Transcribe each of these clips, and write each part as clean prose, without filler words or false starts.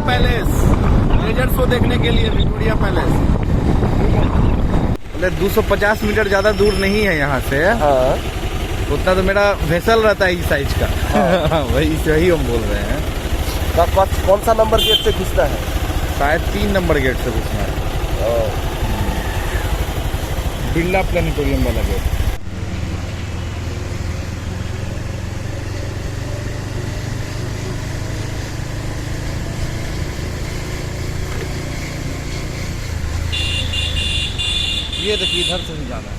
Palace laser show देखने के लिए, विक्टोरिया पैलेस। 250 मीटर ज्यादा दूर नहीं है यहाँ से। हाँ। उतना तो मेरा वेसल रहता है इस साइज का। हाँ। वही हम बोल रहे हैं। कौन सा नंबर गेट से घुसना है? शायद 3 नंबर गेट से घुसना है, बिरला प्लानिटोरियम वाला गेट। ये देखिए इधर से ही जाना है,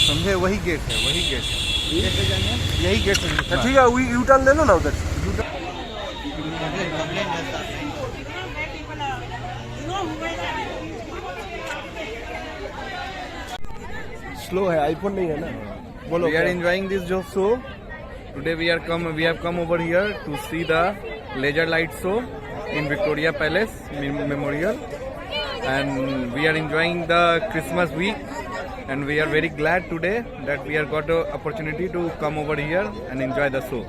समझे? वही गेट है, वही गेट है। यही गेट है। ठीक है, यू टर्न ले लो ना उधर। स्लो है, आईफोन नहीं है ना। बोलो। We are enjoying this show. Today we have come over here to see the laser light show in Victoria Palace Memorial, and we are enjoying the Christmas week, and we are very glad today that we have got an opportunity to come over here and enjoy the show.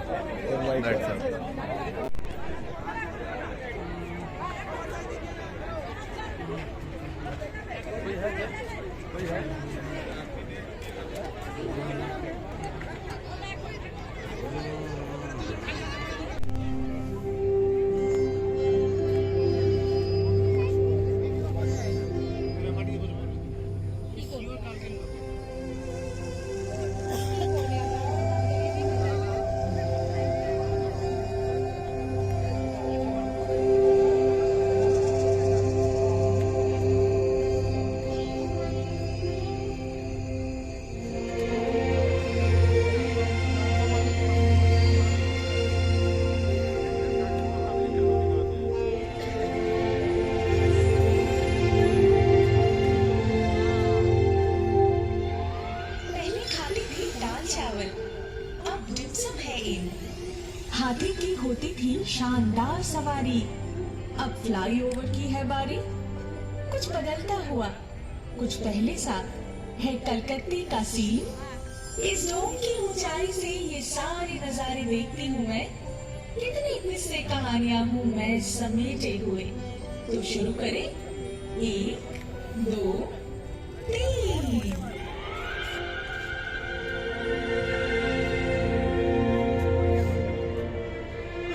That's all. हाथी की होती थी शानदार सवारी, अब flyover की है बारी। कुछ बदलता हुआ, कुछ पहले सा है कलकत्ते का सीन। इस डोम की ऊंचाई से ये सारे नजारे देखती हूँ मैं। कितनी किस्से कहानियां हूँ मैं समेटे हुए। तो शुरू करें, 1 2 3।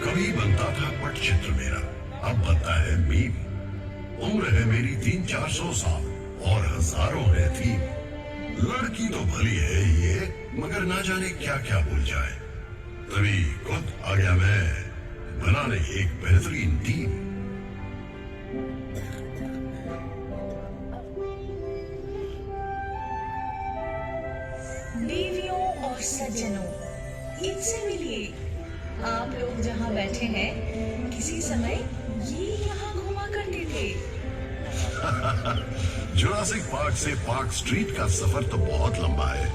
कभी बनता था पटचित्र मेरा, अब बनता है मीम। उम्र है मेरी 300-400 साल और हजारों है थीम। लड़की तो भली है ये, मगर ना जाने क्या क्या भूल जाए। तभी खुद आ गया मैं बनाने एक बेहतरीन टीम। देवियों और सज्जनों, इनसे मिलिए। आप लोग जहाँ बैठे हैं, किसी समय ये यहाँ घुमा करते थे। जुरासिक पार्क से पार्क स्ट्रीट का सफर तो बहुत लंबा है।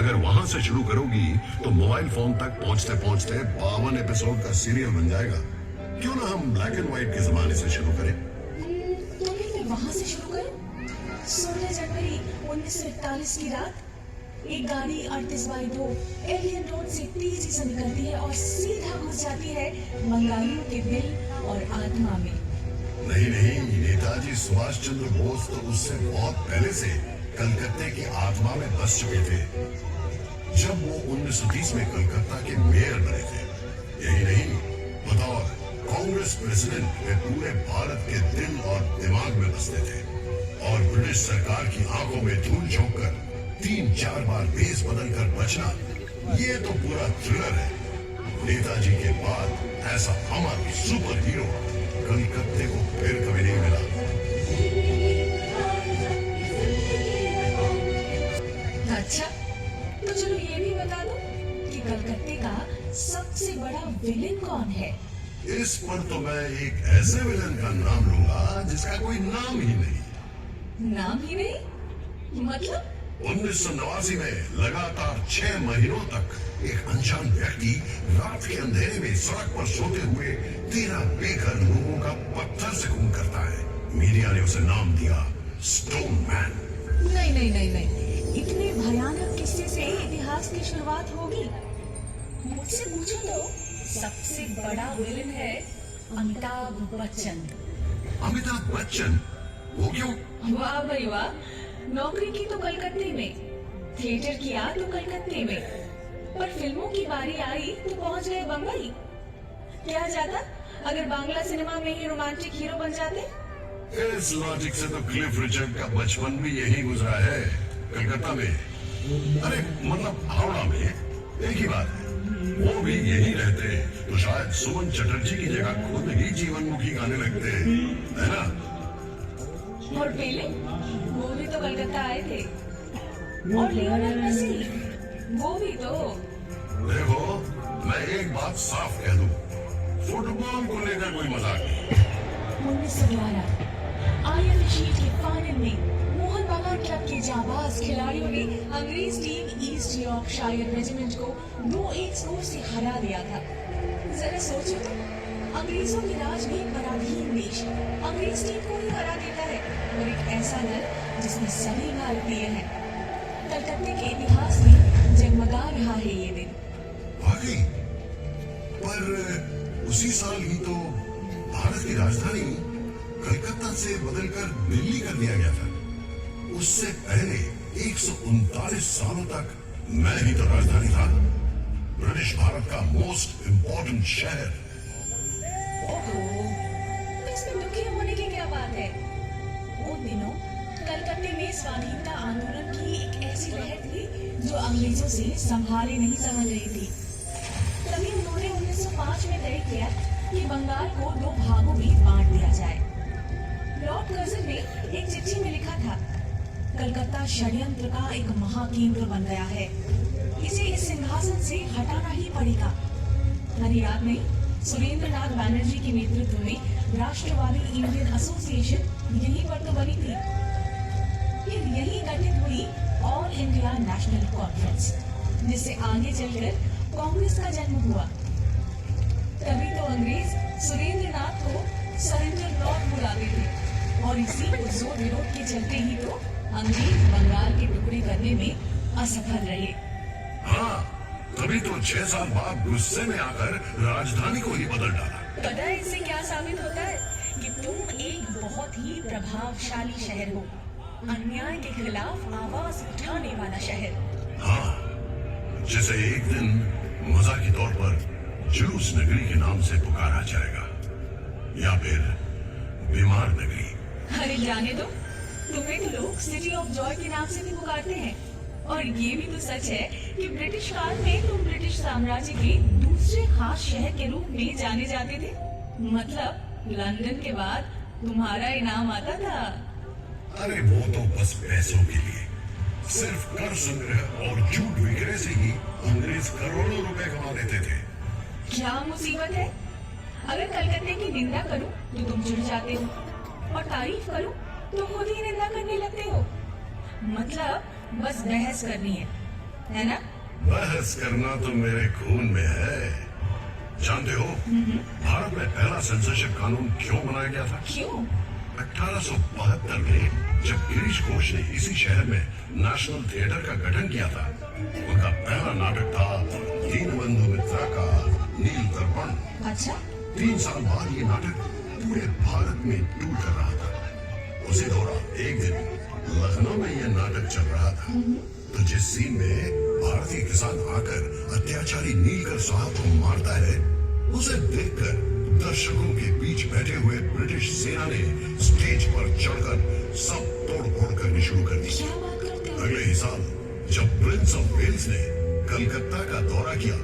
अगर वहां से शुरू करोगी तो मोबाइल फोन तक पहुंचते पहुंचते 52 एपिसोड का सीरियल बन जाएगा। क्यों ना हम ब्लैक एंड व्हाइट के जमाने से शुरू करें? तो फिर वहां से शुरू करें। 16 जनवरी 1941 की रात एक गाड़ी 38/2 एलियन रोड से तेजी से निकलती है और सीधा घुस जाती है बंगालियों के दिल और आत्मा में। नहीं, नेताजी सुभाष चंद्र बोस तो उससे बहुत पहले से कलकत्ते की आत्मा में बस चुके थे, जब वो 1930 में कलकत्ता के मेयर बने थे। यही नहीं, बतौर कांग्रेस प्रेसिडेंट वे पूरे भारत के दिल और दिमाग में बसते थे और ब्रिटिश सरकार की आंखों में धूल झोंककर 3-4 बार भेस बदल कर बचना, ये तो पूरा थ्रिलर है। नेताजी के बाद ऐसा हमारा सुपर हीरो कलकत्ते को फिर कभी नहीं मिला। अच्छा, तो चलो ये भी बता दो कि कलकत्ते का सबसे बड़ा विलेन कौन है? इस पर तो मैं एक ऐसे विलेन का नाम लूंगा जिसका कोई नाम ही नहीं। नाम ही नहीं? मतलब? 1989 में लगातार 6 महीनों तक एक अनजान व्यक्ति रात के अंधेरे में सड़क पर सोते हुए 13 बेघर लोगों का पत्थर से खून करता है। मीडिया ने उसे नाम दिया स्टोन मैन। नहीं, इतने भयानक किस्से से इतिहास की शुरुआत होगी? मुझसे पूछो तो सबसे बड़ा विलेन है अमिताभ बच्चन। अमिताभ बच्चन? वो क्यों? वाह भाई वाह, नौकरी की तो कलकत्ते में, थिएटर किया तो कलकत्ते में, पर फिल्मों की बारी आई तो पहुंच गए बम्बई। क्या जाता अगर बांग्ला सिनेमा में ही रोमांटिक हीरो बन जाते? इस लॉजिक से तो क्लिफ रिचर्ड का बचपन भी यही गुजरा है, कलकत्ता में। अरे मतलब हावड़ा में, एक ही बात है। वो भी यही रहते तो शायद सुमन चटर्जी की जगह खुद ही जीवनमुखी गाने लगते, है ना? और पेले, वो भी तो कलकत्ता आए थे। और लियोनेल मेसी, वो भी तो। देखो, मैं एक बात साफ कह दूं, फुटबॉल को लेकर कोई मजाक नहीं। 1912 आईएफए शीट के फाइनल में मोहन बागान क्लब के जाबाज खिलाड़ियों ने अंग्रेज टीम ईस्ट यॉर्कशायर रेजिमेंट को 2-1 स्कोर से हरा दिया था। जरा सोचो तो, अंग्रेजों के राज में पराधीन देश अंग्रेज टीम को ही हरा देता है, और एक ऐसा दल जिसने सभी भारतीय हैं। कलकत्ते के इतिहास में जगमगा रहा है ये दिन। वाकई, पर उसी साल ही तो भारत की राजधानी कलकत्ता से बदलकर दिल्ली कर दिया गया था। उससे पहले 139 सालों तक मैं ही तो राजधानी था, ब्रिटिश भारत का मोस्ट इम्पोर्टेंट शहर। ओहो, तो इसमें दुखी होने की क्या बात है? उन दिनों कलकत्ते में स्वाधीनता आंदोलन की एक ऐसी लहर थी जो अंग्रेजों से संभाले नहीं समझ रही थी। तभी उन्होंने 1905 में तय किया कि बंगाल को 2 भागों में बांट दिया जाए। लॉर्ड कर्जन ने एक चिट्ठी में लिखा था, कलकत्ता षड्यंत्र का एक महाकेंद्र बन गया है, इसे इस सिंहासन से हटाना ही पड़ेगा। अरे याद नहीं, सुरेंद्र नाथ बैनर्जी के नेतृत्व में राष्ट्रवादी इंडियन एसोसिएशन यहीं पर तो बनी थी। फिर यही गठित हुई ऑल इंडिया नेशनल कॉन्फ्रेंस, जिससे आगे चलकर कांग्रेस का जन्म हुआ। तभी तो अंग्रेज सुरेंद्र नाथ को सरेंडर लॉर्ड बुलाते थे, और इसी जोर विरोध के चलते ही तो अंग्रेज बंगाल के टुकड़े करने में असफल रहे। हाँ, तभी तो 6 साल बाद गुस्से में आकर राजधानी को ही बदल डाला। पता है इससे क्या साबित होता है? कि तुम एक बहुत ही प्रभावशाली शहर हो, अन्याय के खिलाफ आवाज उठाने वाला शहर। हाँ, जिसे एक दिन मजा के तौर पर जुलूस नगरी के नाम से पुकारा जाएगा, या फिर बीमार नगरी। अरे जाने दो, तुम्हें तो लोग सिटी ऑफ जॉय के नाम से भी पुकारते हैं। और ये भी तो सच है कि ब्रिटिश काल में तुम ब्रिटिश साम्राज्य के दूसरे खास शहर के रूप में जाने जाते थे। मतलब लंदन के बाद तुम्हारा इनाम आता था। अरे वो तो बस पैसों के लिए, सिर्फ कर संग्रह और झूठ विक्रय से ही अंग्रेज करोड़ों रुपए कमा लेते थे। क्या मुसीबत है? अगर कलकत्ते की निंदा करूं तो तुम चिढ़ जाते हो, और तारीफ करूं तो खुद ही निंदा करने लगते हो। मतलब बस बहस करनी है ना? बहस करना तो मेरे खून में है। जानते हो, भारत में पहला सेंसरशिप कानून क्यों बनाया गया था? क्यों? 1872 में जब गिरीश घोष ने इसी शहर में नेशनल थिएटर का गठन किया था, उनका पहला नाटक था दीनबंधु मित्रा का नील दर्पण। अच्छा। 3 साल बाद ये नाटक पूरे भारत में टूर कर रहा था। उसी दौरान एक दिन लखनऊ में यह नाटक चल रहा था, तो जिस सीन में भारतीय किसान आकर अत्याचारी नीलकर साहब को मारता है, उसे देखकर दर्शकों के बीच बैठे हुए ब्रिटिश सेना ने स्टेज पर चढ़कर सब तोड़ फोड़ करनी शुरू कर दी। क्या बात करते हो? अगले ही साल जब प्रिंस ऑफ वेल्स ने कलकत्ता का दौरा किया,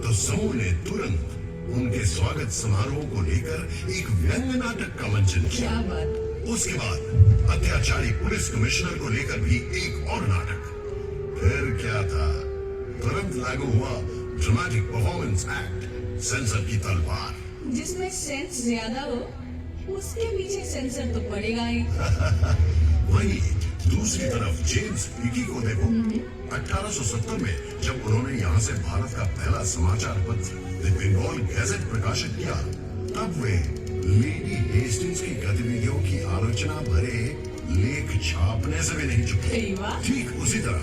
तो समूह ने तुरंत उनके स्वागत समारोह को लेकर एक व्यंग्य नाटक का मंचन किया। क्या बात? उसके बाद अत्याचारी पुलिस कमिश्नर को लेकर भी एक और नाटक। फिर क्या था, तुरंत लागू हुआ ड्रामेटिक परफॉर्मेंस एक्ट, सेंसर की तलवार। जिसमें सेंस ज्यादा हो उसके पीछे सेंसर तो पड़ेगा ही। वहीं दूसरी तरफ जेम्स हिकी को देखो। 1870 में जब उन्होंने यहाँ से भारत का पहला समाचार पत्र द बंगाल गैजेट प्रकाशित किया, तब वे लेडी हेस्टिंग्स की गतिविधियों की आलोचना भरे लेख छापने से भी नहीं चुके। ठीक उसी तरह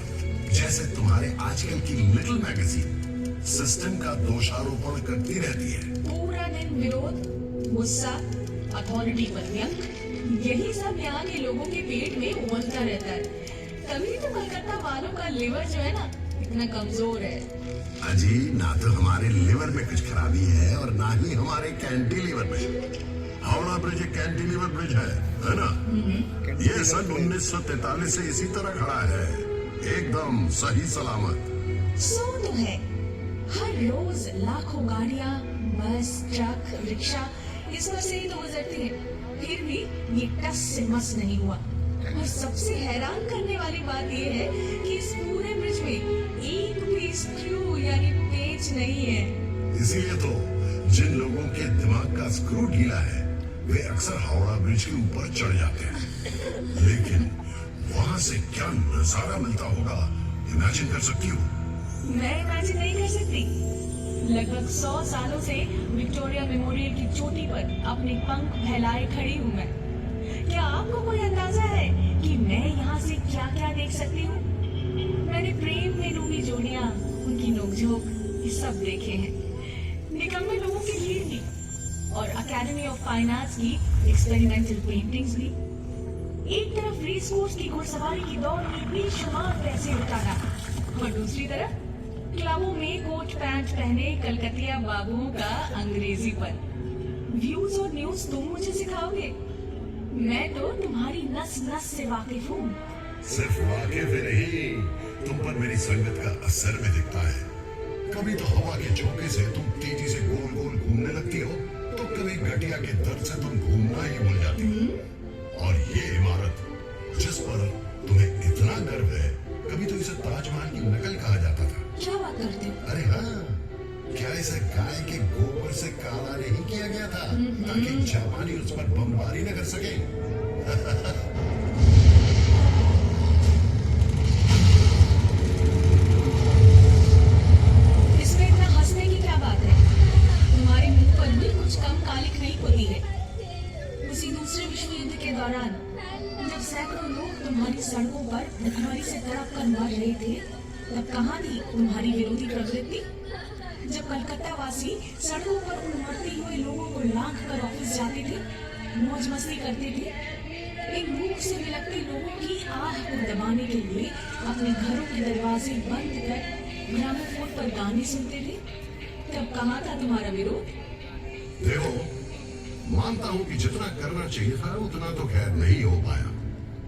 जैसे तुम्हारे आजकल की लिटिल मैगजीन सिस्टम का दोषारोपण करती रहती है। पूरा दिन विरोध गुस्सा, अथॉरिटी पर व्यंग, यही सब यहाँ के लोगों के पेट में उबलता रहता है। तभी तो कलकत्ता वालों का लिवर जो है ना इतना कमजोर है। अजी, ना तो हमारे लिवर में कुछ खराबी है और ना ही हमारे कैंटिलीवर में। हावड़ा ब्रिज एक कैंटिलीवर ब्रिज है ना? ये सन 1943 से इसी तरह खड़ा है, एकदम सही सलामत। सो तो है, हर रोज लाखों गाड़ियां, बस, ट्रक, रिक्शा इस पर से ही तो गुजरती है, फिर भी ये टस से मस नहीं हुआ। और सबसे हैरान करने वाली बात ये है कि इस पूरे ब्रिज में एक भी स्क्रू यानी पेच नहीं है। इसीलिए तो जिन लोगों के दिमाग का स्क्रू ढीला है वे अक्सर हावड़ा ब्रिज के ऊपर चढ़ जाते हैं। लेकिन वहाँ से क्या नजारा मिलता होगा, इमेजिन कर सकती हो? मैं इमेजिन नहीं कर सकती। लगभग 100 सालों से विक्टोरिया मेमोरियल की चोटी पर अपने पंख फैलाए खड़ी हूँ मैं। क्या आपको कोई अंदाजा है कि मैं यहाँ से क्या क्या देख सकती हूँ? मैंने प्रेम में डूबी जोड़ियाँ, उनकी नोकझोंक, ये सब देखे हैं। निकम्मे लोगों की भीड़ भी, और अकेडमी ऑफ फाइन आर्ट्स की एक्सपेरिमेंटल पेंटिंग्स भी। एक तरफ रेस कोर्स की घुड़सवारी की दौड़ में बेशुमार पैसे उठाना, और दूसरी तरफ क्लबों में कोट पैंट पहने कलकतिया बाबुओं का अंग्रेजी पर। व्यूज और न्यूज तुम मुझे सिखाओगे? मैं तो तुम्हारी नस नस से वाकिफ हूँ। सिर्फ वाकिफ ही नहीं, तुम पर मेरी संगत का असर भी दिखता है। कभी तो हवा के झोंके से तुम तेजी से गोल गोल घूमने लगती हो, तो कभी घटिया के दर्द से तुम घूमना ही भूल जाती हो। और ये इमारत जिस पर तुम्हें इतना गर्व है, कभी तो इसे ताजमहल की नकल कहा जाता था। क्या बात करते हो? अरे हाँ, क्या इसे गाय के गोबर से काला नहीं किया गया था ताकि जापानी उस पर बमबारी न कर सके? इसमें इतना हंसने की क्या बात है? तुम्हारे मुंह पर भी कुछ कम कालिक नहीं होती है। उसी दूसरे विश्व युद्ध के दौरान जब सैकड़ों लोग तुम्हारी सड़कों पर भुखमरी से तड़प कर मर रहे थे, तब कहाँ थी तुम्हारी विरोधी प्रवृत्ति? जब कलकत्ता वासी सड़कों पर उन मरते हुए लोगों को लांघ कर ऑफिस जाते थे, मौज मस्ती करते थे, इन भूख से बिलखते लोगों की आह को दबाने के लिए अपने घरों के दरवाजे बंद कर ग्रामोफोन पर गाने सुनते थे, तब कहाँ था तुम्हारा विरोध? देखो, मानता हूँ कि जितना करना चाहिए था उतना तो खैर नहीं हो पाया,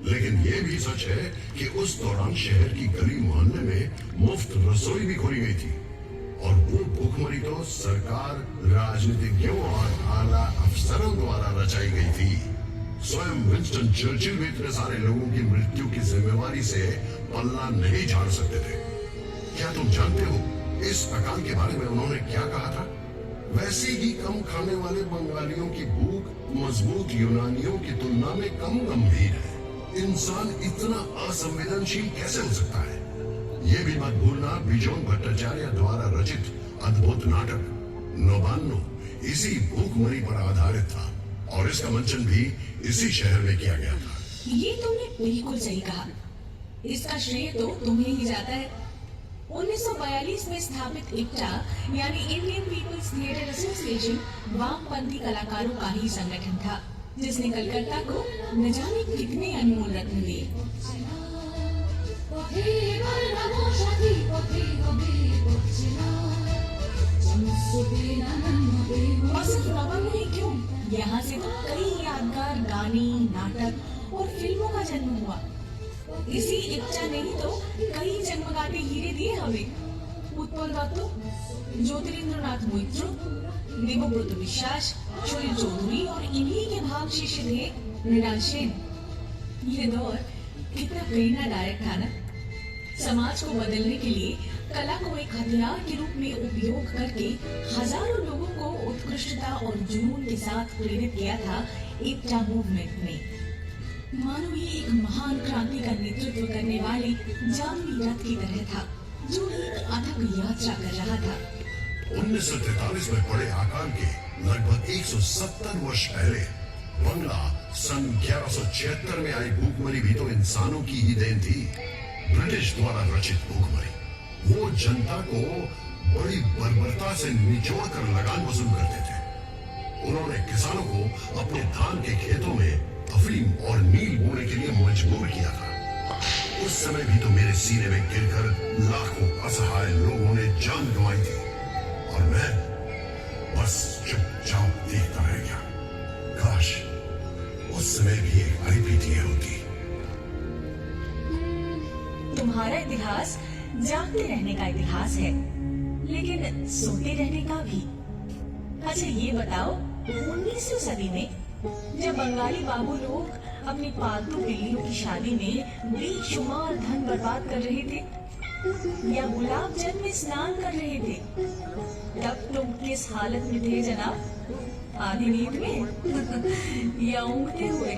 लेकिन ये भी सच है कि उस दौरान शहर की गली मोहल्ले में मुफ्त रसोई भी खोली गई थी, और वो भूखमरी तो सरकार, राजनीतिज्ञों और आला अफसरों द्वारा रचाई गई थी। स्वयं विंस्टन चर्चिल भी इतने सारे लोगों की मृत्यु की जिम्मेवारी से पल्ला नहीं झाड़ सकते थे। क्या तुम जानते हो इस अकाल के बारे में उन्होंने क्या कहा था? वैसे ही कम खाने वाले बंगालियों की भूख मजबूत यूनानियों की तुलना में कम गंभीर है। इंसान इतना असंवेदनशील कैसे हो सकता है? ये भी मत भूलना, बिजोन भट्टाचार्य द्वारा रचित अद्भुत नाटक नौबान्नो इसी भूखमरी पर आधारित था, और इसका मंचन भी इसी शहर में किया गया था। ये तुमने बिल्कुल सही कहा। इसका श्रेय तो तुम्हें ही जाता है। 1942 में स्थापित इप्टा यानी इंडियन पीपल्स थिएटर एसोसिएशन वामपंथी कलाकारों का ही संगठन था, जिसने कलकत्ता को न जाने कितने अनमोल रत्न दिए। और सिर्फ नौबान्नो ही क्यों, यहाँ से तो कई यादगार गाने, नाटक और फिल्मों का जन्म हुआ। इसी इप्टा ने ही तो कई जन्मगाते हीरे दिए हमें। उत्पल दत्त, ज्योतिरिंद्रनाथ मोइत्रो, देवव्रत विश्वास, शोल चौधरी और इन्हीं के भाग शिष्य थे मृणाल सेन। ये दौर कितना प्रेरणादायक था ना। समाज को बदलने के लिए कला को एक हथियार के रूप में उपयोग करके हजारों लोगों को उत्कृष्टता और जुनून के साथ प्रेरित किया था इप्टा मूवमेंट ने। मानो ये एक महान क्रांति का नेतृत्व करने वाले जामनी रथ की तरह था, जो एक अथक यात्रा कर रहा था। 1943 में पड़े अकाल के लगभग 170 वर्ष पहले बंगला सन 1176 में आई भूखमरी भी तो इंसानों की ही देन थी। ब्रिटिश द्वारा रचित भूखमरी वो जनता को बड़ी बर्बरता से निचोड़ कर लगान वसूल करते थे। उन्होंने किसानों को अपने धान के खेतों में अफीम और नील बोने के लिए मजबूर किया था। उस समय भी तो मेरे सीने में गिरकर लाखों असहाय लोगों ने जान गंवाई थी और मैं बस चुपचाप देखता रह गया। काश उस समय भी एक आईपीटीए होती। तुम्हारा इतिहास जागते रहने का इतिहास है, लेकिन सोते रहने का भी। अच्छा ये बताओ, 19वीं सदी में जब बंगाली बाबू लोग अपनी पालतू बिल्लियों की शादी में बेशुमार धन बर्बाद कर रहे थे या गुलाब जल में स्नान कर रहे थे, तब तुम किस हालत में थे जनाब? आधी नींद में या ऊँघते हुए?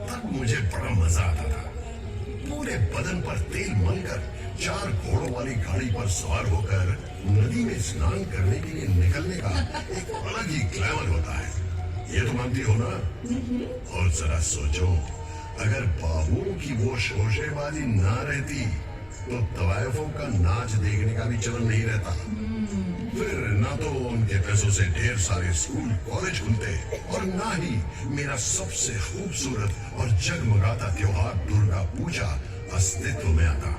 तब मुझे बड़ा मजा आता था। पूरे बदन पर तेल मलकर 4 घोड़ों वाली गाड़ी पर सवार होकर नदी में स्नान करने के लिए निकलने का एक अलग ही ग्लैमर होता है। ये तो मानती हो ना? और जरा सोचो, अगर बाबुओं की वो शोशेबाजी ना रहती तो तवायफों का नाच देखने का भी चलन नहीं रहता। फिर ना तो उनके पैसों से ढेर सारे स्कूल कॉलेज खुलते और ना ही मेरा सबसे खूबसूरत और जगमगाता त्योहार दुर्गा पूजा अस्तित्व में आता।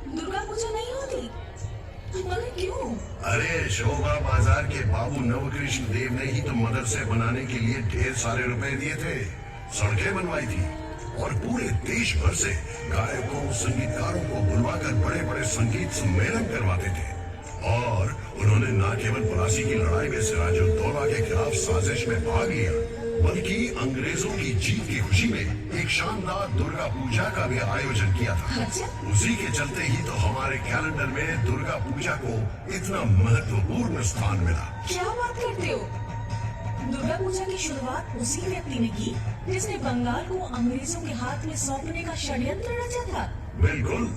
दुर्गा पूजा नहीं होती? मगर क्यों? अरे शोभा बाजार के बाबू नवकृष्ण देव ने ही तो मदरसे बनाने के लिए ढेर सारे रुपए दिए थे, सड़कें बनवाई थी और पूरे देश भर से गायकों संगीतकारों को बुलवाकर बड़े बड़े संगीत सम्मेलन करवाते थे। और उन्होंने न केवल पलासी की लड़ाई में सिराजुद्दौला के खिलाफ साजिश में भाग लिया, बल्कि अंग्रेजों की जीत की खुशी में एक शानदार दुर्गा पूजा का भी आयोजन किया था। उसी के चलते ही तो हमारे कैलेंडर में दुर्गा पूजा को इतना महत्वपूर्ण स्थान मिला। क्या बात करते हो? दुर्गा पूजा की शुरुआत उसी व्यक्ति ने की जिसने बंगाल को अंग्रेजों के हाथ में सौंपने का षड्यंत्र रचा था। बिल्कुल,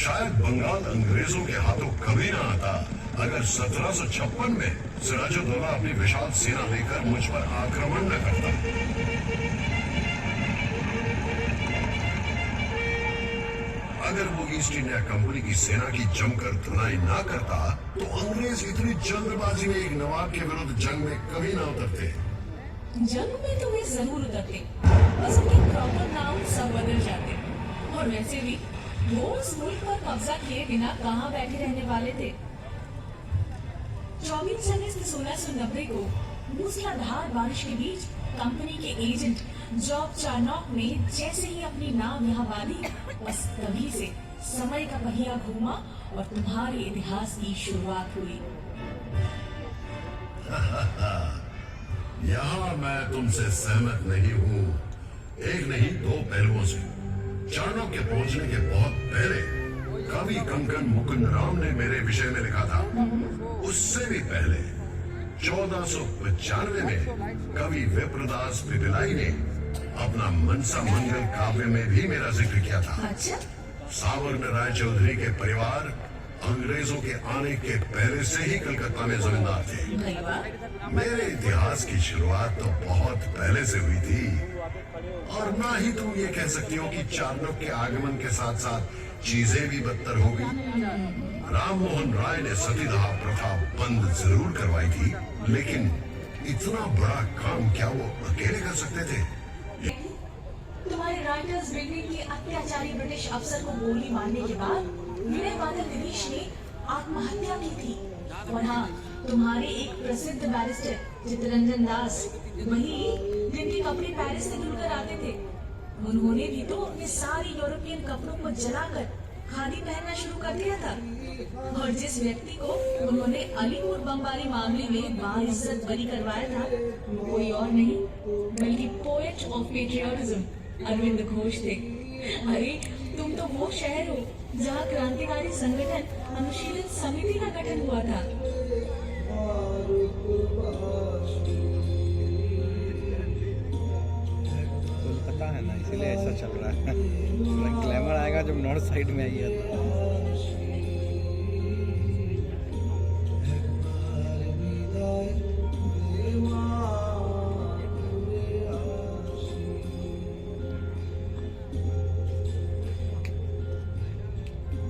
शायद बंगाल अंग्रेजों के हाथों कभी ना आता अगर 1756 में सिराजुद्दौला अपनी विशाल सेना लेकर मुझ पर आक्रमण न करता। अगर वो ईस्ट इंडिया कंपनी की सेना की जमकर धुनाई ना करता तो अंग्रेज इतनी जल्दबाजी में एक नवाब के विरुद्ध जंग में कभी ना उतरते। जंग में तो वे जरूर उतरते, बस उनके प्रॉपर नाम सब बदल जाते। और वैसे भी वो उस मुल्क पर कब्जा किए बिना कहाँ बैठे रहने वाले थे। 24 अगस्त 1690 को मूसलाधार बारिश के बीच कंपनी के एजेंट जॉब चार्नॉक ने जैसे ही अपनी नाव यहाँ बांधी, बस तभी से समय का पहिया घूमा और तुम्हारे इतिहास की शुरुआत हुई। यहाँ मैं तुमसे सहमत नहीं हूँ। एक नहीं 2 पहलुओं से। चाणक्य के पहुंचने के बहुत पहले कवि कंकन मुकुंद राम ने मेरे विषय में लिखा था। उससे भी पहले 1495 में कवि विप्रदास पिपिलाई ने अपना मनसा मंगल काव्य में भी मेरा जिक्र किया था। अच्छा? सावर्ण राय चौधरी के परिवार अंग्रेजों के आने के पहले से ही कलकत्ता में जमींदार थे। मेरे इतिहास की शुरुआत तो बहुत पहले से हुई थी। और ना ही तुम ये कह सकती हो कि चाणक्य के आगमन के साथ साथ चीजें भी बदतर हो गई। राम मोहन राय ने सतीदाह प्रथा बंद जरूर करवाई थी, लेकिन इतना बड़ा काम क्या वो अकेले कर सकते थे? तुम्हारे राइटर्स ब्रिगेड के अत्याचारी ब्रिटिश अफसर को गोली मारने के बाद विनय बादल दिनेश ने आत्महत्या की थी। और हाँ, तुम्हारे एक प्रसिद्ध बैरिस्टर चित्तरंजन दास, वही जिनके कपड़े पेरिस से धुलकर आते थे, उन्होंने भी तो अपने सारे यूरोपियन कपड़ों को जलाकर खादी पहनना शुरू कर दिया था। और जिस व्यक्ति को उन्होंने अलीपुर बमबारी मामले में बाइज्जत बरी करवाया था, वो कोई और नहीं बल्कि poet of patriotism Arvind Ghosh थे। अरे तुम तो वो शहर हो जहाँ क्रांतिकारी संगठन अनुशीलन समिति का गठन हुआ था। साइड में आई है।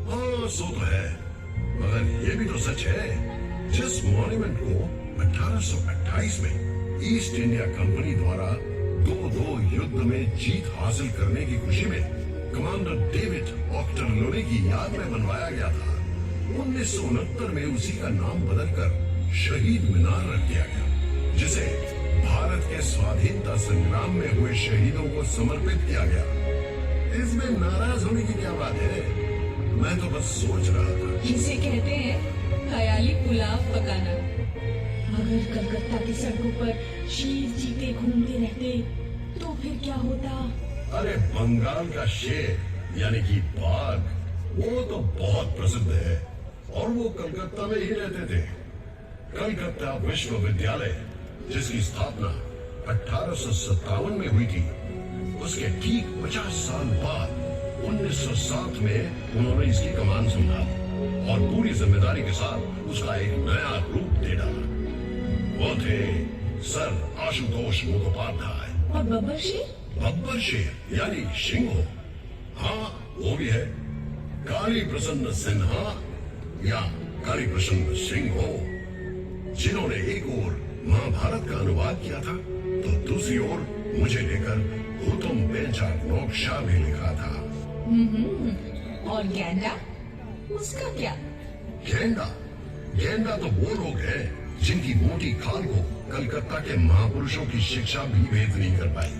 हाँ, सो तो है, मगर ये भी तो सच है, जिस मॉन्यूमेंट को 1828 में ईस्ट इंडिया कंपनी द्वारा दो युद्ध में जीत हासिल करने की खुशी में कमांडर डेविड ऑक्टरलोनी की याद में बनवाया गया था, 1969 में उसी का नाम बदलकर शहीद मीनार रख दिया गया, जिसे भारत के स्वाधीनता संग्राम में हुए शहीदों को समर्पित किया गया। इसमें नाराज होने की क्या बात है? मैं तो बस सोच रहा था। इसे कहते हैं ख्याली पुलाव पकाना। अगर कलकत्ता की सड़कों पर शेर चीते घूमते रहते तो फिर क्या होता? अरे बंगाल का शेर यानी कि बाघ, वो तो बहुत प्रसिद्ध है और वो कलकत्ता में ही रहते थे। कलकत्ता विश्वविद्यालय, जिसकी स्थापना 1857 में हुई थी, उसके ठीक 50 साल बाद 1907 में उन्होंने इसकी कमान संभाली और पूरी जिम्मेदारी के साथ उसका एक नया रूप दे डाला। वो थे सर आशुतोष मुखोपाध्याय। और बब्बर शेर? बब्बर शेर यानी सिंहो, हाँ वो भी है। काली प्रसन्न सिन्हा या काली प्रसन्न सिंहो, जिन्होंने एक ओर महाभारत का अनुवाद किया था तो दूसरी ओर मुझे लेकर हुतुम बेंचाक नोक्शा भी लिखा था। और गेंडा, उसका क्या? गेंडा तो वो लोग हैं जिनकी मोटी खाल को कलकत्ता के महापुरुषों की शिक्षा भी भेद नहीं कर पाई।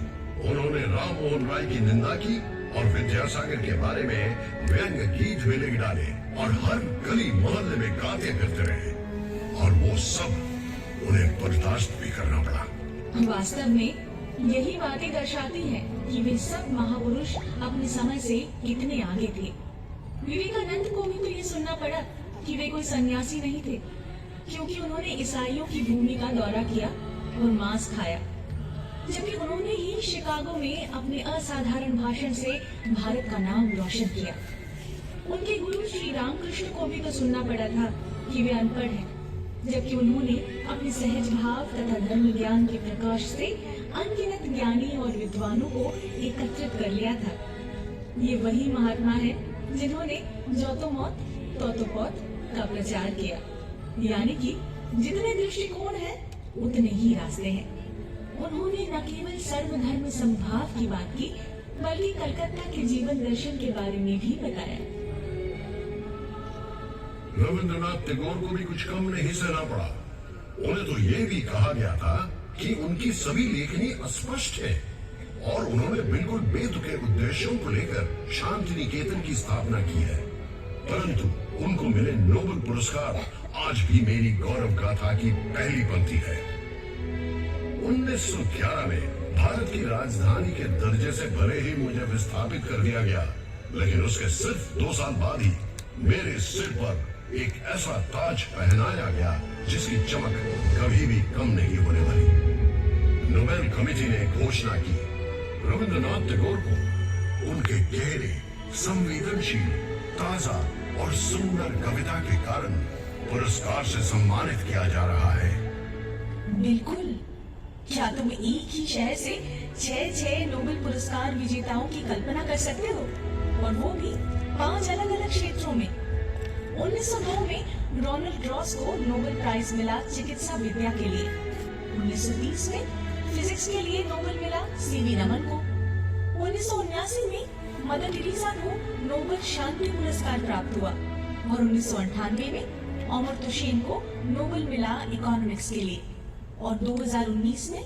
उन्होंने राम मोहन राय की निंदा की और विद्यासागर के बारे में व्यंग गीत भी लिख डाले और हर गली मोहल्ले में गाते फिरते रहे, और वो सब उन्हें बर्दाश्त भी करना पड़ा। वास्तव में यही बातें दर्शाती हैं कि वे सब महापुरुष अपने समय से कितने आगे थे। विवेकानंद को भी तो ये सुनना पड़ा कि वे कोई सन्यासी नहीं थे, क्योंकि उन्होंने ईसाइयों की भूमि का दौरा किया और मांस खाया, जबकि उन्होंने ही शिकागो में अपने असाधारण भाषण से भारत का नाम रोशन किया। उनके गुरु श्री रामकृष्ण को भी तो सुनना पड़ा था कि वे अनपढ़ हैं, जबकि उन्होंने अपने सहज भाव तथा धर्म ज्ञान के प्रकाश से अनगिनत ज्ञानी और विद्वानों को एकत्रित कर लिया था। ये वही महात्मा है जिन्होंने जो तो मौत तो पौत का प्रचार किया, यानी कि जितने दृष्टिकोण हैं उतने ही रास्ते हैं। उन्होंने न केवल सर्वधर्म समभाव की बात की, बल्कि कलकत्ता के जीवन दर्शन के बारे में भी बताया। रविंद्रनाथ टैगोर को भी कुछ कम नहीं सहना पड़ा। उन्हें तो ये भी कहा गया था कि उनकी सभी लेखनी अस्पष्ट है और उन्होंने बिल्कुल बेतुके उद्देश्यों को लेकर शांति निकेतन की स्थापना की है, परंतु उनको मिले नोबेल पुरस्कार आज भी मेरी गौरव गाथा की पहली पंक्ति है। 1911 में भारत की राजधानी के दर्जे से भले ही मुझे विस्थापित कर दिया गया, लेकिन उसके सिर्फ 2 साल बाद ही मेरे सिर पर एक ऐसा ताज पहनाया गया जिसकी चमक कभी भी कम नहीं होने वाली। नोबेल कमेटी ने घोषणा की, रविंद्रनाथ टैगोर को उनके गहरे, संवेदनशील, ताजा और सुंदर कविता के कारण पुरस्कार से सम्मानित किया जा रहा है। बिल्कुल। क्या तुम एक ही शहर से 6 नोबेल पुरस्कार विजेताओं की कल्पना कर सकते हो, और वो भी 5 अलग अलग क्षेत्रों में? 1902 में रोनाल्ड रॉस को नोबेल प्राइज मिला चिकित्सा विद्या के लिए। 1930 में फिजिक्स के लिए नोबेल मिला सीवी रमन को। 1979 में मदर टेरेसा को नोबेल शांति पुरस्कार प्राप्त हुआ और 1998 में अमर्त्य सेन को नोबेल मिला इकोनॉमिक्स के लिए, और 2019 में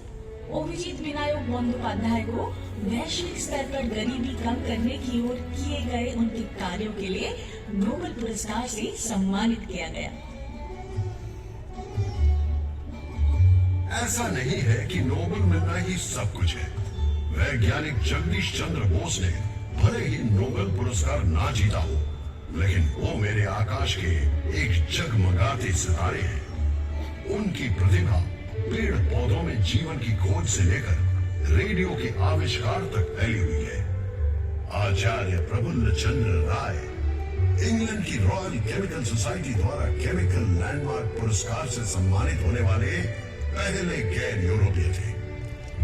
अभिजीत विनायक बंदोपाध्याय को वैश्विक स्तर पर गरीबी कम करने की ओर किए गए उनके कार्यों के लिए नोबेल पुरस्कार से सम्मानित किया गया। ऐसा नहीं है कि नोबेल मिलना ही सब कुछ है। वैज्ञानिक जगदीश चंद्र बोस ने भले ही नोबेल पुरस्कार ना जीता हो, लेकिन वो मेरे आकाश के एक जगमगाते सितारे हैं। उनकी प्रतिभा पेड़ पौधों में जीवन की खोज से लेकर रेडियो के आविष्कार तक फैली हुई है। आचार्य प्रफुल्ल चंद्र राय इंग्लैंड की रॉयल केमिकल सोसाइटी द्वारा केमिकल लैंडमार्क पुरस्कार से सम्मानित होने वाले पहले गैर यूरोपीय थे।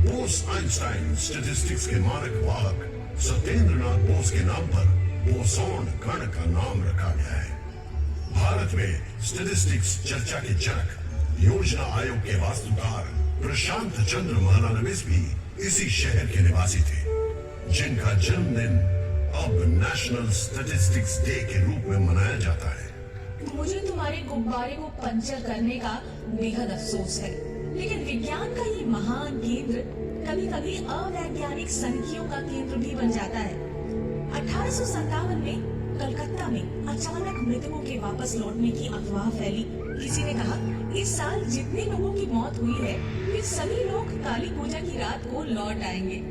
बोस आइंस्टाइन स्टैटिस्टिक्स के मानक वाहक सत्येंद्र नाथ बोस के नाम पर बोसोन कण का नाम रखा गया है। भारत में स्टैटिस्टिक्स चर्चा के जनक योजना आयोग के वास्तुकार प्रशांत चंद्र महालानबिस भी इसी शहर के निवासी थे, जिनका जन्मदिन अब नेशनल स्टैटिस्टिक्स डे के रूप में मनाया जाता है। मुझे तुम्हारे गुब्बारे को पंचर करने का बेहद अफसोस है, लेकिन विज्ञान का ये महान केंद्र कभी कभी अवैज्ञानिक संख्याओं का केंद्र भी बन जाता है। 1857 में कलकत्ता में अचानक मृतकों के वापस लौटने की अफवाह फैली। किसी ने कहा इस साल जितने लोगों की मौत हुई है वे सभी लोग काली पूजा की रात को लौट आएंगे।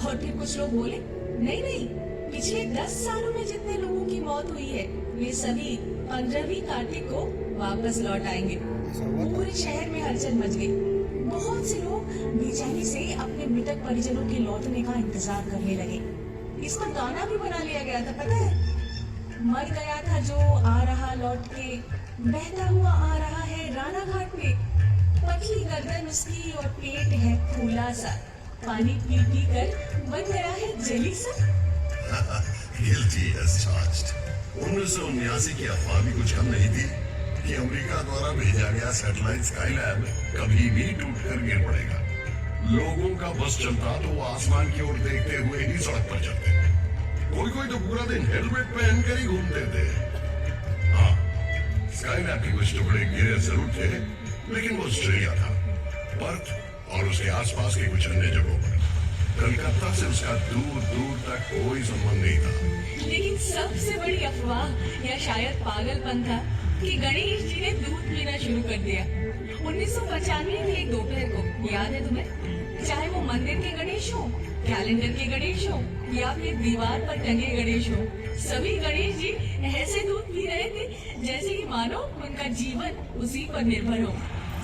और फिर कुछ लोग बोले नहीं नहीं, पिछले 10 सालों में जितने लोगों की मौत हुई है वे सभी 15वीं कार्तिक को वापस लौट आएंगे। पूरे शहर में हलचल मच गई। बहुत से लोग बेचैनी से अपने मृतक परिजनों के लौटने का इंतजार करने लगे। इस पर गाना भी बना लिया गया था, पता है? मर गया था जो आ रहा लौट के, बहता हुआ आ रहा है राना घाट पे, पतली गर्दन उसकी और पेट है फूला सा, पानी पी पी कर बन गया है जली सा। Guilty as charged। 1979 की अफवाह भी कुछ कम नहीं थी कि अमेरिका द्वारा भेजा गया सैटेलाइट स्काईलैब कभी भी टूटकर गिर पड़ेगा। लोगों का बस चलता तो वो आसमान की ओर देखते हुए ही सड़क पर चलते। कोई कोई तो पूरा दिन हेलमेट पहनकर ही घूमते थे। हाँ, स्काईलैब के कुछ टुकड़े गिरे जरूर थे, लेकिन वो ऑस्ट्रेलिया था, पर्थ और उसके आसपास के कुछ अन्य जगहों पर। कलकत्ता से उसका दूर दूर तक कोई संबंध नहीं था। लेकिन सबसे बड़ी अफवाह या शायद पागलपन था कि गणेश जी ने दूध पीना शुरू कर दिया। 1995 में एक दोपहर को, याद है तुम्हें? चाहे वो मंदिर के गणेश हो, कैलेंडर के गणेश हो या फिर दीवार पर टंगे गणेश हो, सभी गणेश जी ऐसे दूध पी रहे थे जैसे कि मानो उनका जीवन उसी पर निर्भर हो।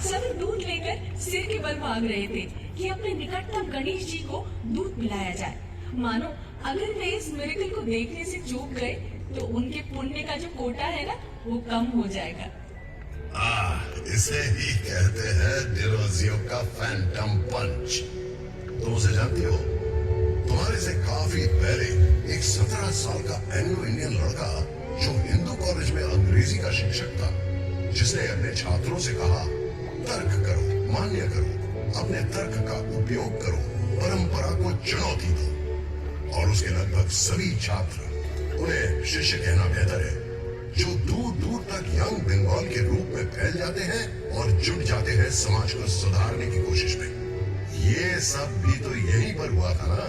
सभी दूध लेकर सिर के बल भाग रहे थे कि अपने निकटतम गणेश जी को दूध पिलाया जाए। मानो अगर वे इस मिरेकल को देखने से चूक गए तो उनके पुण्य का जो कोटा है ना, वो कम हो जाएगा। इसे ही कहते हैं डिरोजियो का फैंटम पंच। तुम उसे जानती हो? तुम्हारे से काफी पहले एक 17 साल का एंग्लो इंडियन लड़का जो हिंदू कॉलेज में अंग्रेजी का शिक्षक था, जिसने अपने छात्रों से कहा तर्क करो, मान्य करो, अपने तर्क का उपयोग करो, परंपरा को चुनौती दो। और उसके लगभग सभी छात्र, उन्हें शिष्य कहना बेहतर है, जो दूर दूर तक यंग बंगाल के रूप में फैल जाते हैं और जुट जाते हैं समाज को सुधारने की कोशिश में। ये सब भी तो यहीं पर हुआ था ना?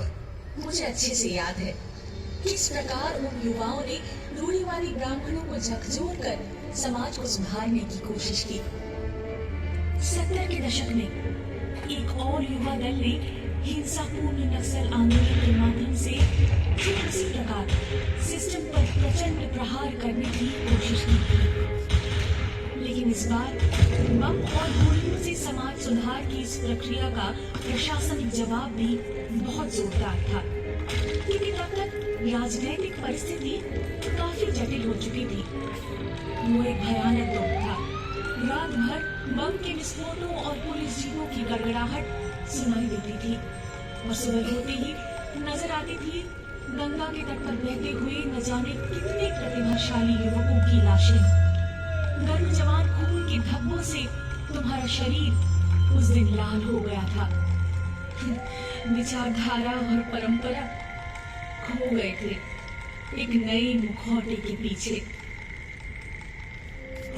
मुझे अच्छे से याद है किस प्रकार उन युवाओं ने रूढ़िवादी ब्राह्मणों को झकझोर कर समाज को सुधारने की कोशिश की। 70 के दशक में एक और युवा दल ने हिंसापूर्ण नक्सल आंदोलन के माध्यम से ठीक उसी प्रकार सिस्टम पर प्रचंड प्रहार करने की कोशिश की थी। लेकिन इस बार बम और गोलियों से समाज सुधार की इस प्रक्रिया का प्रशासनिक जवाब भी बहुत जोरदार था, क्योंकि तब तक राजनीतिक परिस्थिति काफी जटिल हो चुकी थी। वो एक भयानक दौर था। रात भर बम के विस्फोटों और पुलिस जीपों की गड़गड़ाहट सुनाई देती थी और सुबह होते ही नजर आती थी गंगा के तट पर बहते हुए न जाने कितने प्रतिभाशाली युवकों की लाशें। गर्म जवान खून के धब्बों से तुम्हारा शरीर उस दिन लाल हो गया था। विचारधारा और परंपरा खो गए थे एक नई मुखौटे के पीछे।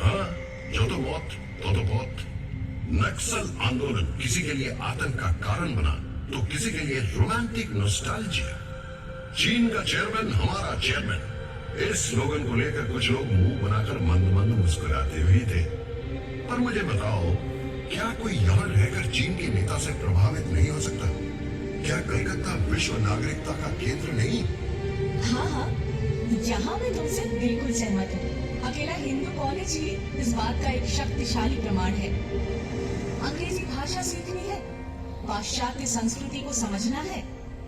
हाँ, जो तो मौत तो बहुत। नक्सल आंदोलन किसी के लिए आतंक का कारण बना तो किसी के लिए रोमांटिक नॉस्टैल्जिया। चीन का चेयरमैन हमारा चेयरमैन, इस स्लोगन को लेकर कुछ लोग मुंह बनाकर मंद मंद मुस्कुराते भी थे। पर मुझे बताओ, क्या कोई यहाँ रहकर चीन के नेता से प्रभावित नहीं हो सकता? क्या कलकत्ता विश्व नागरिकता का केंद्र नहीं? हाँ, यहाँ मैं तुमसे बिल्कुल सहमत हूँ। अकेला हिंदू कॉलेज ही इस बात का एक शक्तिशाली प्रमाण है। अंग्रेजी भाषा सीखनी है, पाश्चात्य संस्कृति को समझना है,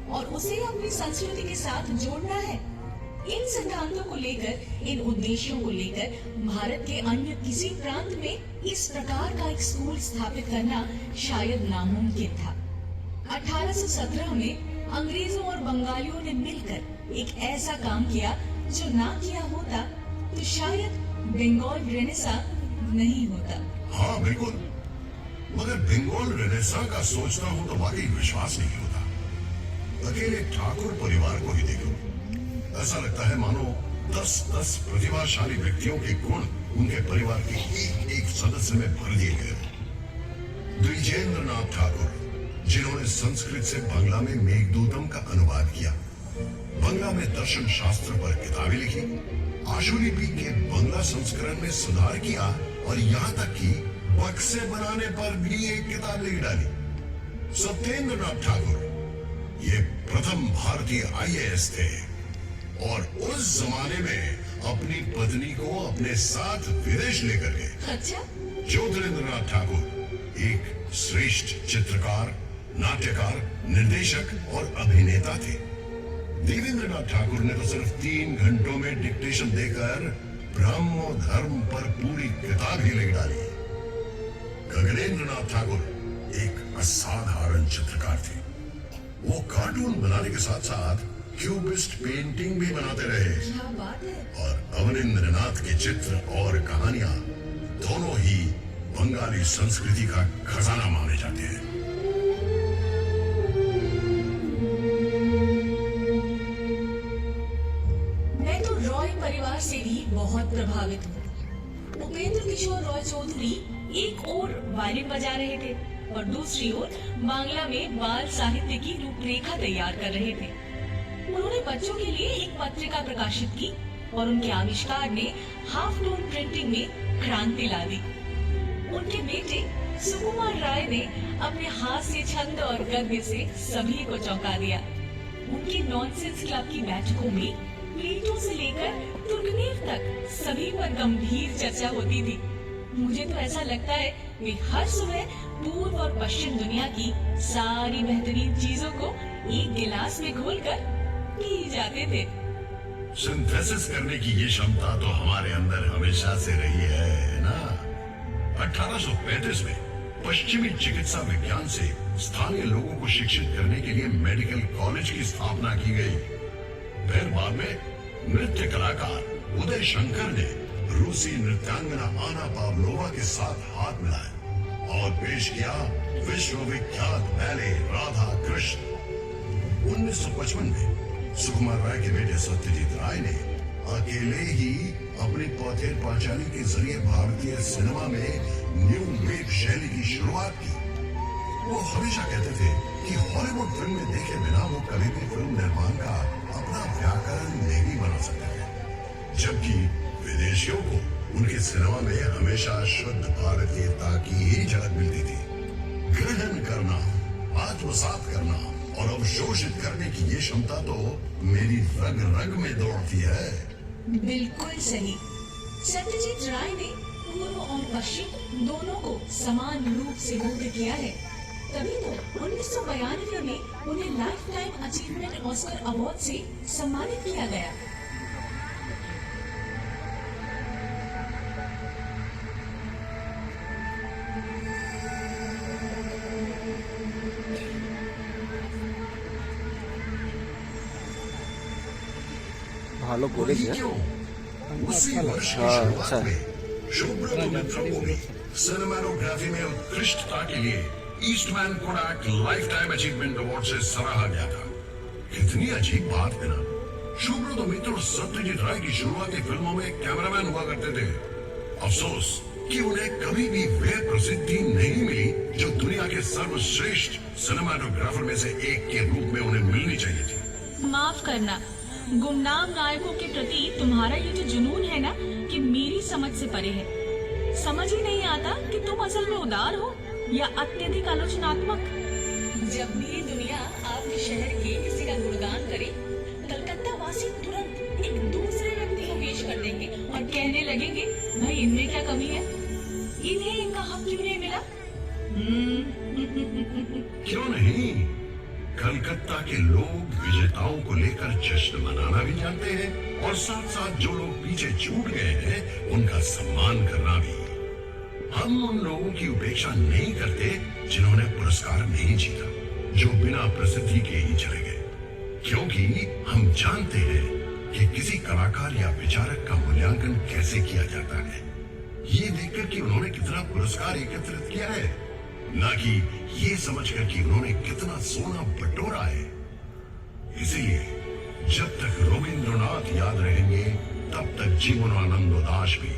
और उसे अपनी संस्कृति के साथ जोड़ना है। इन सिद्धांतों को लेकर, इन उद्देश्यों को लेकर भारत के अन्य किसी प्रांत में इस प्रकार का एक स्कूल स्थापित करना शायद नामुमकिन था। 1817 में अंग्रेजों और बंगालियों ने मिलकर एक ऐसा काम किया जो ना किया होता तो शायद बंगाल रेनेसा नहीं होता। हाँ बिल्कुल, मगर बंगाल रेनेसा का सोचता हूँ तो वाकई विश्वास नहीं होता। अकेले ठाकुर परिवार को ही देखो, ऐसा लगता है मानो 10-10 प्रतिभाशाली व्यक्तियों के गुण उनके परिवार के एक सदस्य में भर दिए गए। द्विजेंद्र नाथ ठाकुर, जिन्होंने संस्कृत से बांग्ला में मेघदूतम का अनुवाद किया, बांग्ला में दर्शन शास्त्र पर किताबें लिखी, आशुलिपि के बांग्ला संस्करण में सुधार किया और यहाँ तक कि बक्से बनाने पर भी एक किताब लिख डाली। सत्येंद्र नाथ ठाकुर ये प्रथम भारतीय IAS थे और उस जमाने में अपनी पत्नी को अपने साथ विदेश लेकर गए। अच्छा? ज्योतिरिंद्र नाथ ठाकुर एक श्रेष्ठ चित्रकार, नाट्यकार, निर्देशक और अभिनेता थे। देवेंद्र नाथ ठाकुर ने तो सिर्फ 3 घंटों में डिक्टेशन देकर ब्रह्म धर्म पर पूरी किताब ही लिख डाली। गगनेंद्र नाथ ठाकुर एक असाधारण चित्रकार थे। वो कार्टून बनाने के साथ साथ क्यूबिस्ट पेंटिंग भी बनाते रहे। क्या बात है? और अवनिंद्र नाथ के चित्र और कहानियां दोनों ही बंगाली संस्कृति का खजाना माने जाते हैं। मैं तो रॉय परिवार से भी बहुत प्रभावित हूँ। उपेंद्र किशोर रॉय चौधरी एक ओर वायलिन बजा रहे थे और दूसरी ओर बांग्ला में बाल साहित्य की रूपरेखा तैयार कर रहे थे। उन्होंने बच्चों के लिए एक पत्रिका प्रकाशित की और उनके आविष्कार ने हाफ टोन प्रिंटिंग में क्रांति ला दी। उनके बेटे सुकुमार राय ने अपने हास्य छंद और गद्य से सभी को चौंका दिया। उनके नॉनसेंस क्लब की बैठकों में प्लेटो से लेकर तुर्गनेव तक सभी पर गंभीर चर्चा होती थी। मुझे तो ऐसा लगता है वे हर सुबह पूर्व और पश्चिम दुनिया की सारी बेहतरीन चीजों को एक गिलास में घोलकर पी जाते थे। सिंथेसिस करने की ये क्षमता तो हमारे अंदर हमेशा से रही है ना। 1835 में पश्चिमी चिकित्सा विज्ञान से स्थानीय लोगों को शिक्षित करने के लिए मेडिकल कॉलेज की स्थापना की गई। फिर बाद में नृत्य कलाकार उदय शंकर ने रूसी नृत्यांगना आना पावलोवा के साथ हाथ मिलाया और पेश किया विश्वविख्यात बैले राधा कृष्ण। 1955 में सुकुमार राय के बेटे सत्यजीत राय ने अकेले ही अपनी पौथेर पांचाली के जरिए भारतीय सिनेमा में न्यू वेव शैली की शुरुआत की। वो हमेशा कहते थे कि हॉलीवुड फिल्म में देखे बिना वो कभी भी फिल्म निर्माण का अपना व्याकरण नहीं बना सकते थे, जबकि विदेशियों को उनके सिनेमा में हमेशा शुद्ध भारतीयता की ही झलक मिलती थी। ग्रहण करना, आत्मसात करना और अवशोषित करने की ये क्षमता तो मेरी रग रग में दौड़ती है। बिल्कुल सही। सत्यजीत राय ने पूर्व और पश्चिम दोनों को समान रूप से बोध किया है। तभी तो 1992 में उन्हें life time achievement Oscar award से सम्मानित किया गया। ভালো করেছে। क्यों? उसी वर्ष की हाँ, शुरुआत अच्छा। में शुभ्रत मित्रों को भी सिनेमेटोग्राफी में उत्कृष्टता के लिए Eastman कोडाक life time achievement award से सराहा गया था। कितनी अजीब बात है ना। शुभ्रत मित्र सत्यजीत राय की शुरुआती फिल्मों में कैमरामैन हुआ करते थे। अफसोस कि उन्हें कभी भी वह प्रसिद्धि नहीं मिली जो दुनिया के सर्वश्रेष्ठ सिनेमेटोग्राफर में से एक के रूप में उन्हें मिलनी चाहिए थी। माफ करना, गुमनाम नायकों के प्रति तुम्हारा ये जो जुनून है ना कि मेरी समझ से परे है। समझ ही नहीं आता कि तुम असल में उदार हो या अत्यधिक आलोचनात्मक। जब भी ये दुनिया आपके शहर के किसी का गुणगान करे, कलकत्ता वासी तुरंत एक दूसरे व्यक्ति को पेश कर देंगे और कहने लगेंगे, भाई इनमें क्या कमी है, इन्हें इनका हक क्यों नहीं मिला। क्यों नहीं? कलकत्ता के लोग विजेताओं को लेकर जश्न मनाना भी जानते हैं और साथ साथ जो लोग पीछे छूट गए हैं उनका सम्मान करना भी। हम उन लोगों की उपेक्षा नहीं करते जिन्होंने पुरस्कार नहीं जीता, जो बिना प्रसिद्धि के ही चले गए, क्योंकि हम जानते हैं कि किसी कलाकार या विचारक का मूल्यांकन कैसे किया जाता है, ये देखकर कि उन्होंने कितना पुरस्कार एकत्रित किया है, ना कि ये समझकर कि उन्होंने कितना सोना बटोरा है। इसीलिए जब तक रविंद्रनाथ याद रहेंगे तब तक जीवनानंद दास भी,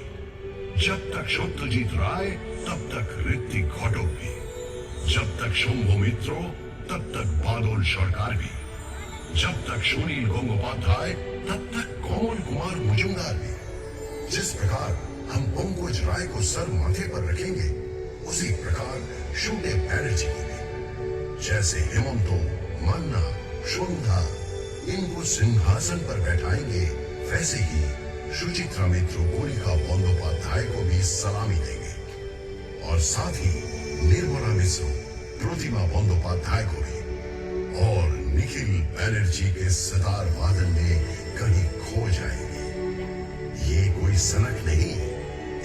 जब तक सत्यजीत राय तब तक ऋतिक घटक भी, जब तक शंभु मित्रो तब तक बादल सरकार भी, जब तक सुनील गंगोपाध्याय तब तक कौन कुमार मुजुमदार भी। जिस प्रकार हम पंकज राय को सर माथे पर रखेंगे उसी प्रकार शूटे बैनर्जी को भी। जैसे हेमंतो, मन्ना, शुंधा इनको सिंहासन पर बैठाएंगे, वैसे ही सुचित्रा मित्रो, गोलिका बंदोपाध्याय को भी सलामी देंगे और साथ ही निर्मला मिश्र, प्रतिमा बंदोपाध्याय को भी, और निखिल बैनर्जी के सितार वादन में कहीं खो जाएंगे। ये कोई सनक नहीं,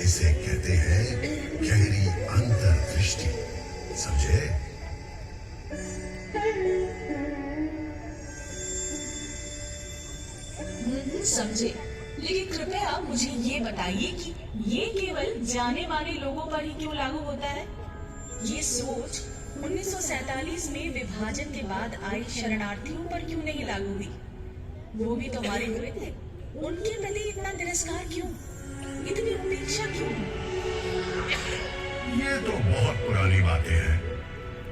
इसे कहते हैं गहरी अंतर्दृष्टि, समझे? समझे, लेकिन कृपया मुझे ये बताइए कि ये केवल जाने माने लोगों पर ही क्यों लागू होता है? ये सोच 1947 में विभाजन के बाद आए शरणार्थियों पर क्यों नहीं लागू हुई? वो भी तो हमारे हुए थे, उनके प्रति इतना तिरस्कार क्यों, इतनी उपेक्षा क्यों? ये तो बहुत पुरानी बातें हैं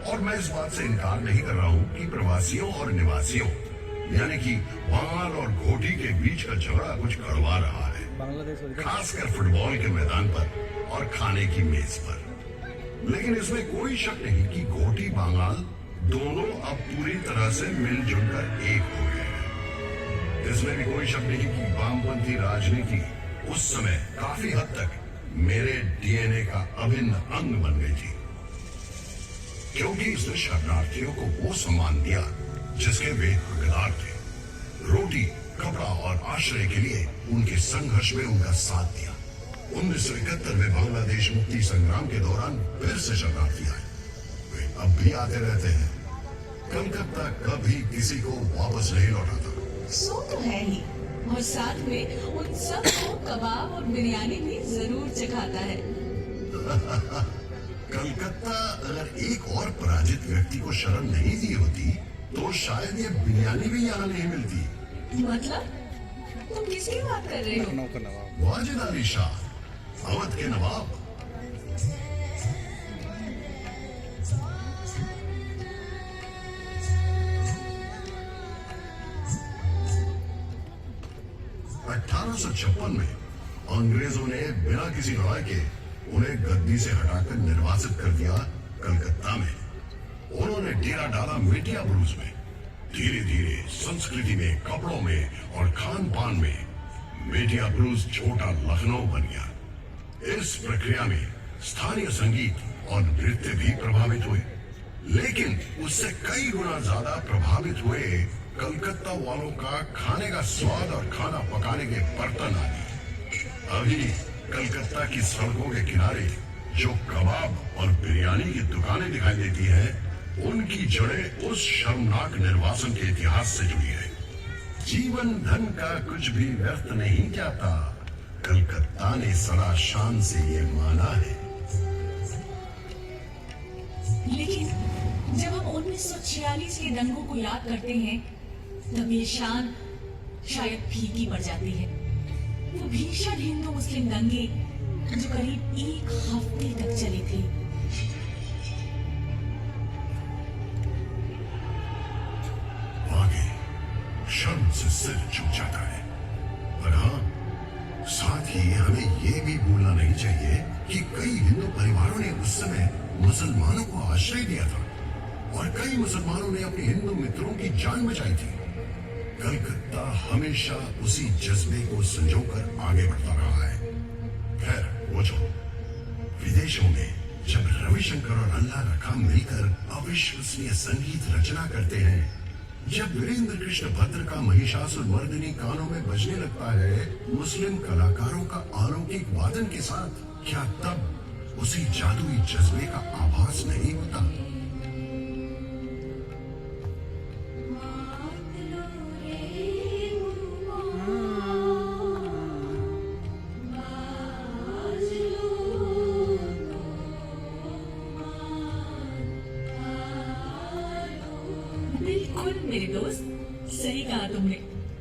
और मैं इस बात से इनकार नहीं कर रहा हूँ कि प्रवासियों और निवासियों यानी कि बांग्लाल और घोटी के बीच का झगड़ा कुछ कड़वा रहा है, खासकर फुटबॉल के मैदान पर और खाने की मेज पर। लेकिन इसमें कोई शक नहीं कि घोटी बांग्लाल दोनों अब पूरी तरह से मिलजुल कर एक हो गए हैं। इसमें भी कोई शक नहीं कि वामपंथी राजनीति उस समय काफी हद तक मेरे डीएनए का अभिन्न अंग बन गई थी, क्योंकि इसने शरणार्थियों को वो सम्मान दिया जिसके वे हकदार थे। रोटी, कपड़ा और आश्रय के लिए उनके संघर्ष में उनका साथ दिया। 1971 में बांग्लादेश मुक्ति संग्राम के दौरान फिर से शरणार्थी आए, वे अब भी आते रहते हैं। कलकत्ता कभी किसी को वापस नहीं लौटाता। सो तो है ही, और साथ में उन सब को कबाब और बिरयानी भी जरूर चखाता है। कलकत्ता अगर एक और पराजित व्यक्ति को शरण नहीं दी होती तो शायद ये बिरयानी भी यहाँ नहीं मिलती। मतलब तुम किसकी बात कर रहे हो? वाजिद अली शाह, अवध के नवाब। में अंग्रेजों ने बिना किसी लड़ाई के उन्हें गद्दी से हटाकर निर्वासित कर दिया कलकत्ता में। उन्होंने डेरा डाला मेटिया ब्रूज में। धीरे धीरे संस्कृति में, कपड़ों में और खान पान में मेटिया ब्रूज छोटा लखनऊ बन गया। इस प्रक्रिया में स्थानीय संगीत और नृत्य भी प्रभावित हुए, लेकिन उससे कई गुना ज्यादा प्रभावित हुए कलकत्ता वालों का खाने का स्वाद और खाना पकाने के बर्तन आदि। अभी कलकत्ता की सड़कों के किनारे जो कबाब और बिरयानी की दुकानें दिखाई देती हैं, उनकी जड़ें उस शर्मनाक निर्वासन के इतिहास से जुड़ी है। जीवन धन का कुछ भी व्यर्थ नहीं जाता, कलकत्ता ने सदा शान से ये माना है। लेकिन जब हम 1946 के दंगों को याद करते हैं तब ये शान शायद फीकी पड़ जाती है। वो भीषण हिंदू मुस्लिम दंगे जो करीब एक हफ्ते तक चले थे। आगे शर्म से सिर झुक जाता है। पर हाँ, साथ ही हमें ये भी भूलना नहीं चाहिए कि कई हिंदू परिवारों ने उस समय मुसलमानों को आश्रय दिया था और कई मुसलमानों ने अपने हिंदू मित्रों की जान बचाई थी। कलकत्ता हमेशा उसी जज्बे को संजोकर आगे बढ़ता रहा है। खैर वो जो विदेशों में जब रविशंकर और अल्लाह रखा मिलकर अविश्वसनीय संगीत रचना करते हैं, जब वीरेंद्र कृष्ण भद्र का महिषासुर मर्दिनी कानों में बजने लगता है मुस्लिम कलाकारों का अलौकिक वादन के साथ, क्या तब उसी जादुई जज्बे का आभास नहीं होता? बिल्कुल मेरे दोस्त, सही कहा तुमने।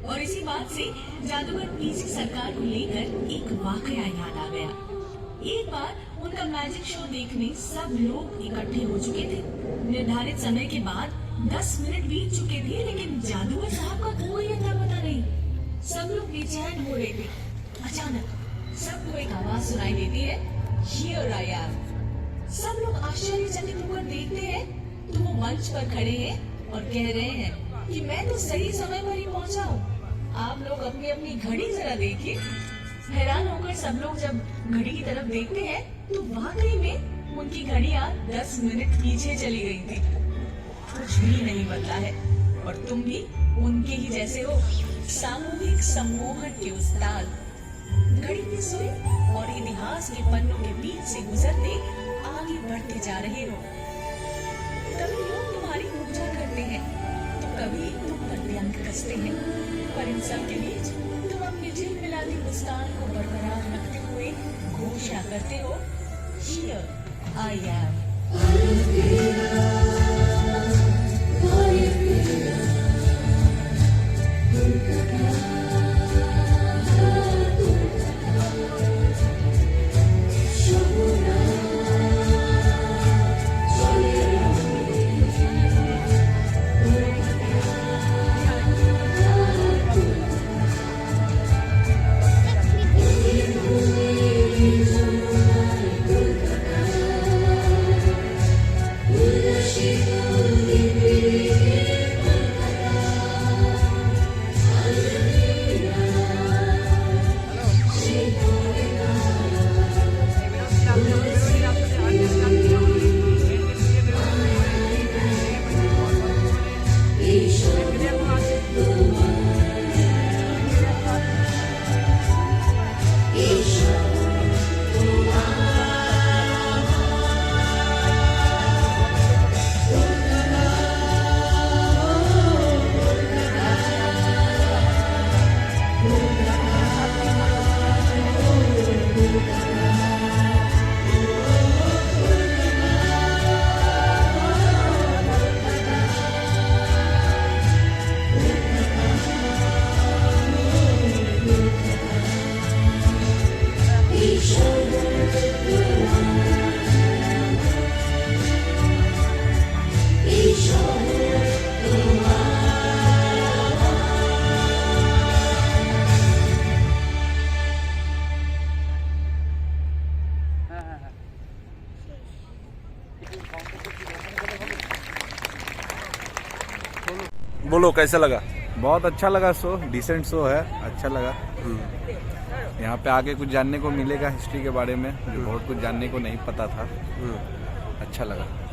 और इसी बात से जादूगर पीसी सरकार को लेकर एक वाकया याद आ गया। एक बार उनका मैजिक शो देखने सब लोग इकट्ठे हो चुके थे। निर्धारित समय के बाद 10 मिनट बीत चुके थे, लेकिन जादूगर साहब का कोई अता पता नहीं। सब लोग बेचैन हो रहे थे। अचानक सबको एक आवाज सुनाई देती है, हियर आई एम। सब लोग आश्चर्यचकित होकर देखते हैं तो वो मंच पर खड़े हैं और कह रहे हैं कि मैं तो सही समय पर ही पहुंचा हूँ। आप लोग अपनी अपनी घड़ी जरा देखिए। हैरान होकर सब लोग जब घड़ी की तरफ देखते हैं तो वाकई में उनकी घड़ियां 10 मिनट पीछे चली गई थी। कुछ भी नहीं बदला है और तुम भी उनके ही जैसे हो, सामूहिक सम्मोहन के उस्ताद। घड़ी की सुई और इतिहास के पन्नों के बीच से गुजरते आगे बढ़ते जा रहे हो। कभी लोग तुम्हारी पूजा करते हैं तो कभी तुम पर व्यंग कसते हैं, पर इन सब के बीच तुम अपनी झिलमिलाती मुस्कान को बरकरार रखते हुए घोषणा करते हो, हियर आई एम। बोलो कैसा लगा? बहुत अच्छा लगा शो, डिसेंट शो है, अच्छा लगा। यहाँ पे आके कुछ जानने को मिलेगा हिस्ट्री के बारे में, जो बहुत कुछ जानने को नहीं पता था। अच्छा लगा।